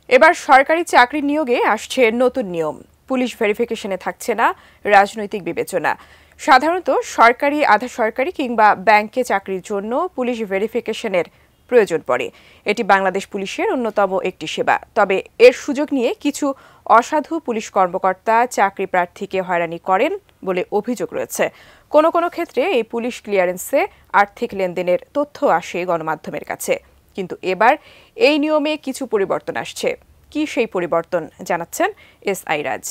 এবার সরকারি চাকরি নিয়োগে আসছে নতুন নিয়ম। পুলিশ ভেরিফিকেশনে থাকছে না রাজনৈতিক বিবেচনা। সাধারণত সরকারি, আধা সরকারি কিংবা ব্যাংকে চাকরির জন্য পুলিশ ভেরিফিকেশনের প্রয়োজন পড়ে। এটি বাংলাদেশ পুলিশের অন্যতম একটি সেবা। তবে এর সুযোগ নিয়ে কিছু অসাধু পুলিশ কর্মকর্তা চাকরি প্রার্থীকে হয়রানি করেন বলে অভিযোগ রয়েছে। কোনো কোনো ক্ষেত্রে এই পুলিশ ক্লিয়ারেন্সে আর্থিক লেনদেনের তথ্য আসে গণমাধ্যমের কাছে। কিন্তু এবার এই নিয়মে কিছু পরিবর্তন আসছে। কি সেই পরিবর্তন জানাচ্ছেন এসআই রাজ।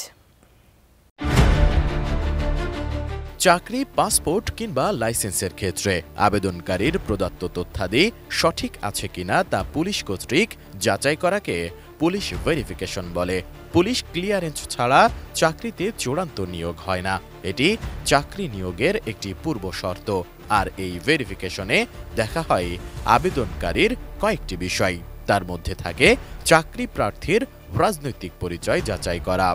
চাকরি, পাসপোর্ট কিংবা লাইসেন্সের ক্ষেত্রে আবেদনকারীর প্রদত্ত তথ্যাদি সঠিক আছে কিনা তা পুলিশ কর্তৃক যাচাই করাকে পুলিশ ভেরিফিকেশন বলে। পুলিশ ক্লিয়ারেন্স ছাড়া চাকরিতে চূড়ান্ত নিয়োগ হয় না। এটি চাকরি নিয়োগের একটি পূর্ব শর্ত। আর এই ভেরিফিকেশনে দেখা হয় আবেদনকারীর কয়েকটি বিষয়। তার মধ্যে থাকে চাকরি প্রার্থীর রাজনৈতিক পরিচয় যাচাই করা।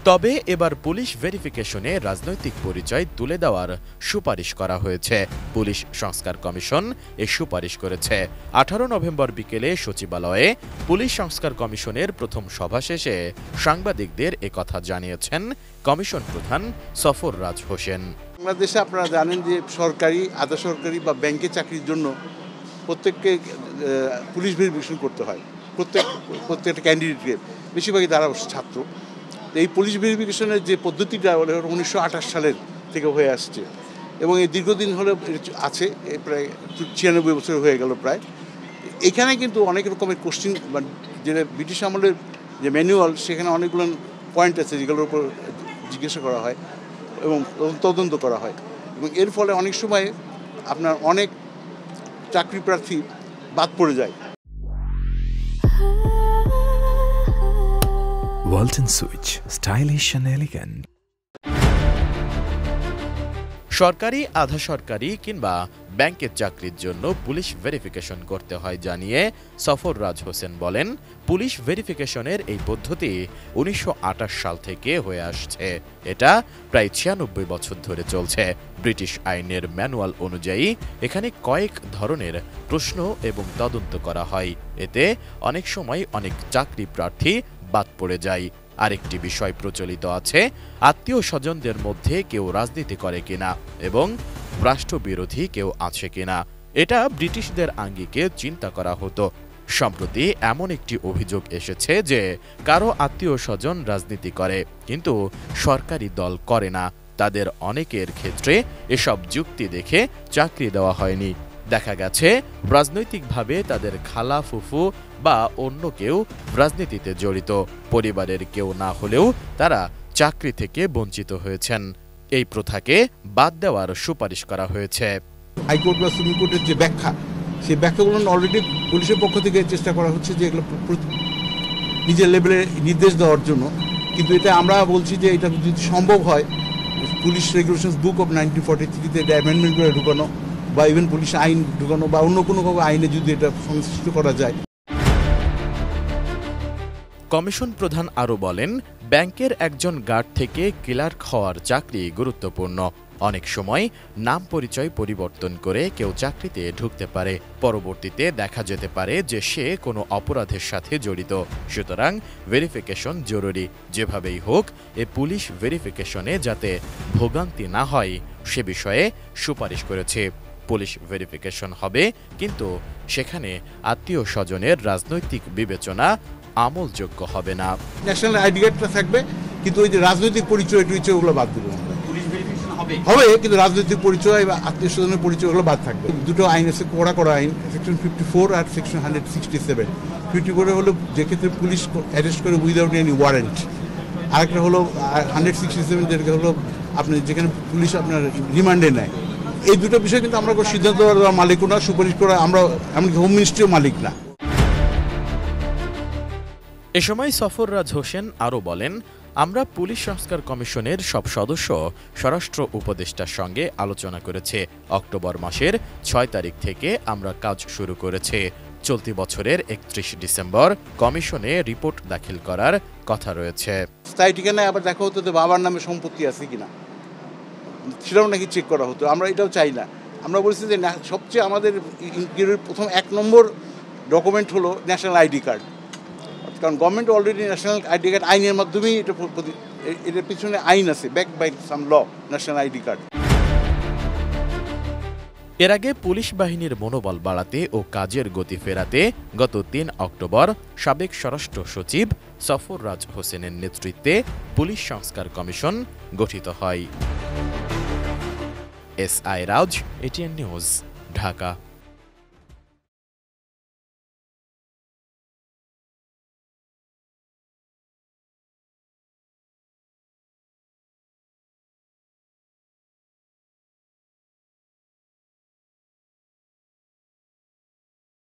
তবে এবার পুলিশ ভেরিফিকেশনে রাজনৈতিক পরিচয় তুলে দেওয়ার সুপারিশ করা হয়েছে। পুলিশ সংস্কার কমিশন এ সুপারিশ করেছে। 18 নভেম্বর বিকেলে সচিবালয়ে পুলিশ সংস্কার কমিশনের প্রথম সভা শেষে সাংবাদিকদের একথা জানিয়েছেন কমিশন প্রধান সফররাজ হোসেন। বাংলাদেশে আপনারা জানেন যে সরকারি, আধা সরকারি বা ব্যাংকে চাকরির জন্য প্রত্যেককে পুলিশ ভেরিফিকেশন করতে হয়। প্রত্যেকটা ক্যান্ডিডেটকে, বেশিরভাগই তারা ছাত্র। এই পুলিশ ভেরিফিকেশনের যে পদ্ধতিটা 1928 সালের থেকে হয়ে আসছে এবং এই দীর্ঘদিন হলে আছে, প্রায় 96 বছর হয়ে গেল প্রায়। এখানে কিন্তু অনেক রকমের কোশ্চিন, যেটা ব্রিটিশ আমলের যে ম্যানুয়াল, সেখানে অনেকগুলো পয়েন্ট আছে যেগুলোর উপর জিজ্ঞাসা করা হয় এবং তদন্ত করা হয়। এবং এর ফলে অনেক সময় আপনার অনেক চাকরি প্রার্থী বাদ পড়ে যায়। Walton Switch, stylish and elegant. সরকারি, আধা সরকারি কিংবা ব্যাংকের চাকরির জন্য পুলিশ ভেরিফিকেশন করতে হয় জানিয়ে সফররাজ হোসেন বলেন, পুলিশ ভেরিফিকেশনের এই পদ্ধতি 1928 সাল থেকে হয়ে আসছে। এটা প্রায় 96 বছর ধরে চলছে। ব্রিটিশ আইনের ম্যানুয়াল অনুযায়ী এখানে কয়েক ধরনের প্রশ্ন এবং তদন্ত করা হয়। এতে অনেক সময় অনেক চাকরি প্রার্থী বাদ পড়ে যায়। আরেকটি বিষয় প্রচলিত আছে, আত্মীয় স্বজনদের মধ্যে কেউ রাজনীতি করে কিনা এবং রাষ্ট্রবিরোধী কেউ আছে কিনা। এটা ব্রিটিশদের আঙ্গিকে চিন্তা করা হতো। সম্প্রতি এমন একটি অভিযোগ এসেছে যে কারো আত্মীয় স্বজন রাজনীতি করে কিন্তু সরকারি দল করে না। তাদের অনেকের ক্ষেত্রে এসব যুক্তি দেখে চাকরি দেওয়া হয়নি। দেখা গেছে রাজনৈতিকভাবে তাদের খালা, ফুফু বা অন্য কেউ রাজনীতিতে জড়িত। পরিবারের কেউ না হলেও তারা চাকরি থেকে বঞ্চিত হয়েছেন। এই প্রথাকে বাদ দেওয়ার সুপারিশ করা হয়েছে। হাইকোর্ট বা সুপ্রিম কোর্টের যে ব্যাখ্যা, সেই ব্যাখ্যাগুলো অলরেডি পুলিশের পক্ষ থেকে চেষ্টা করা হচ্ছে যে এগুলো নিজের লেভেলে নির্দেশ দেওয়ার জন্য। কিন্তু এটা আমরা বলছি যে এটা যদি সম্ভব হয়, পুলিশ রেগুলেশনস বুক অফ 1943-তে এটা অ্যামেন্ডমেন্ট করে ঢুকানো বা ইভেন পুলিশ আইন ঢুকানো বা অন্য কোনো আইনে যদি এটা সংশ্লিষ্ট করা যায়। কমিশন প্রধান আরও বলেন, ব্যাংকের একজন গার্ড থেকে ক্লার্ক হওয়ার চাকরি গুরুত্বপূর্ণ। অনেক সময় নাম পরিচয় পরিবর্তন করে কেউ চাকরিতে ঢুকতে পারে। পরবর্তীতে দেখা যেতে পারে যে সে কোনো অপরাধের সাথে জড়িত। সুতরাং ভেরিফিকেশন জরুরি। যেভাবেই হোক এ পুলিশ ভেরিফিকেশনে যাতে ভোগান্তি না হয় সে বিষয়ে সুপারিশ করেছে। পুলিশ ভেরিফিকেশন হবে, কিন্তু সেখানে আত্মীয় স্বজনের রাজনৈতিক বিবেচনা আমলযোগ্য হবে না। ন্যাশনাল আইডি কার্ডটা থাকবে, কিন্তু ওই যে রাজনৈতিক পরিচয় ওগুলো বাদ দিল। পুলিশ ভেরিফিকেশন হবে, কিন্তু রাজনৈতিক পরিচয় বা আত্মীয় স্বজনের পরিচয় ওগুলো বাদ থাকবে। দুটো আইন আছে, করা আইন, সেকশন 54 আর সেকশন 167। 54 হলো যে ক্ষেত্রে পুলিশ অ্যারেস্ট করে উইদাউট এনি ওয়ারেন্ট। আরেকটা হলো 167, যেটা হলো আপনি যেখানে পুলিশ আপনার রিমান্ডে নেয়। এই দুটো বিষয় কিন্তু আমরা সিদ্ধান্ত দেওয়ার মালিকও না, সুপারিশ করা আমরা এমনকি হোম মিনিস্ট্রিও মালিক না। এ সময় সফররাজ হোসেন আরও বলেন, আমরা পুলিশ সংস্কার কমিশনের সব সদস্য স্বরাষ্ট্র উপদেষ্টার সঙ্গে আলোচনা করেছে। অক্টোবর মাসের 6 তারিখ থেকে আমরা কাজ শুরু করেছি। চলতি বছরের 31 ডিসেম্বর কমিশনে রিপোর্ট দাখিল করার কথা রয়েছে। স্থায়ী ঠিকানায় আবার দেখা হতো যে বাবার নামে সম্পত্তি আছে কিনা, সেটাও নাকি চেক করা হতো। আমরা এটাও চাই না। আমরা বলছি যে সবচেয়ে আমাদের প্রথম 1 নম্বর ডকুমেন্ট হলো ন্যাশনাল আইডি কার্ড, কারণ government already national ID card আইনের মাধ্যমেই এটার পিছনে আইন আছে, back by some law, national ID card. এর আগে পুলিশ বাহিনীর মনোবল বাড়াতে ও কাজের গতি ফেরাতে গত ৩ অক্টোবর সাবেক স্বরাষ্ট্র সচিব সফররাজ হোসেনের নেতৃত্বে পুলিশ সংস্কার কমিশন গঠিত হয়। এসআই রাজ, এটিএন নিউজ, ঢাকা।